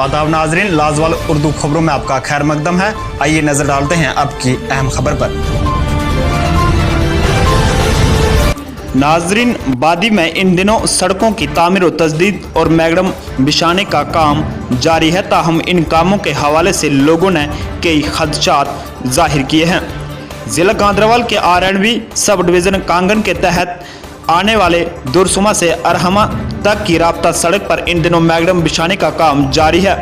आदाब नाजरीन, लाजवाल उर्दू खबरों में आपका खैर मकदम है। आइए नजर डालते हैं अब की अहम खबर पर। नाजरीन, बादी में इन दिनों सड़कों की तामीर और तजदीद और मैगडम बिछाने का काम जारी है। ताहम इन कामों के हवाले से लोगों ने कई खदशात जाहिर किए हैं। जिला गांधरवाल के RNV सब डिवीज़न कांगन के तहत आने वाले दुरसुमा से अरहमा तक की राब्ता सड़क पर इन दिनों मैगडम बिछाने का काम जारी है।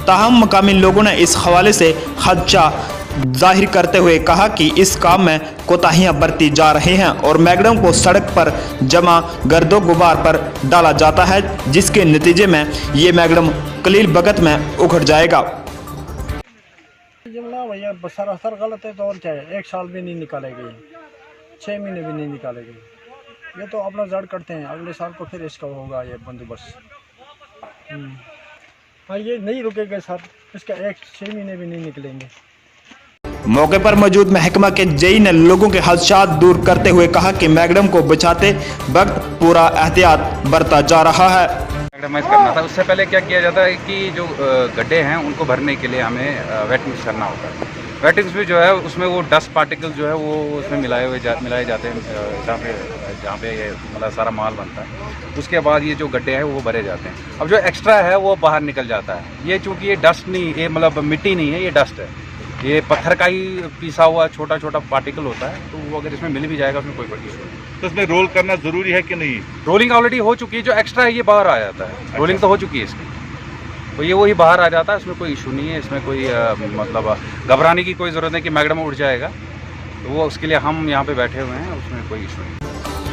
ताहम मकामी लोगों ने इस हवाले से खदशा जाहिर करते हुए कहा कि इस काम में कोताहियां बरती जा रही हैं और मैगडम को सड़क पर जमा गर्दो गुबार पर डाला जाता है, जिसके नतीजे में ये मैगडम कलील वक्त में उखड़ जाएगा। भैया सरासर गलत है तो और क्या है, 1 साल भी नहीं निकालेगी, 6 महीने भी नहीं निकालेगी। ये तो अपना जड़ करते हैं, अगले साल को फिर इसका होगा ये बंदोबस्त। हाँ, ये नहीं रुकेगा सर, इसका 6 महीने भी नहीं निकलेंगे। मौके पर मौजूद महकमा के जेई ने लोगों के खदशात दूर करते हुए कहा कि मैगडम को बचाते वक्त पूरा एहतियात बरता जा रहा है। मैगडमाइज करना था, उससे पहले क्या किया जाता है कि जो गड्ढे हैं उनको भरने के लिए हमें वेट मिक्स करना होता है। वेट मिक्स में जो है उसमें वो डस्ट पार्टिकल जो है वो उसमें मिलाए जाते हैं जहाँ पे ये मतलब सारा माल बनता है। उसके बाद ये जो गड्ढे हैं वो भरे जाते हैं। अब जो एक्स्ट्रा है वो बाहर निकल जाता है। ये चूँकि ये डस्ट नहीं, ये मतलब मिट्टी नहीं है, ये डस्ट है, ये पत्थर का ही पिसा हुआ छोटा छोटा पार्टिकल होता है। तो वो अगर इसमें मिल भी जाएगा उसमें कोई बड़ी इशू नहीं। तो इसमें रोल करना जरूरी है कि नहीं? रोलिंग ऑलरेडी हो चुकी है, जो एक्स्ट्रा है ये बाहर आ जाता है। रोलिंग तो हो चुकी है इसकी, तो ये वही बाहर आ जाता है, इसमें कोई इशू नहीं है। इसमें कोई मतलब घबराने की कोई ज़रूरत नहीं कि मैगडम उड़ जाएगा। तो वो उसके लिए हम यहाँ पे बैठे हुए हैं, उसमें कोई इशू नहीं।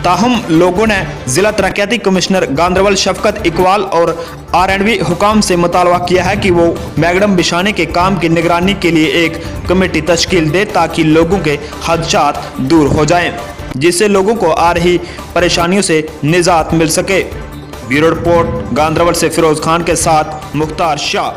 ताहम लोगों ने जिला तरक्याती कमिश्नर गांधरवाल शफकत इकबाल और RNV हुकाम से मुतालबा किया है कि वो मैगडम बिछाने के काम की निगरानी के लिए एक कमेटी तश्कील दे, ताकि लोगों के खदशात दूर हो जाएं, जिससे लोगों को आ रही परेशानियों से निजात मिल सके। ब्यूरो रिपोर्ट, गांधरवाल से फिरोज खान के साथ मुख्तार शाह।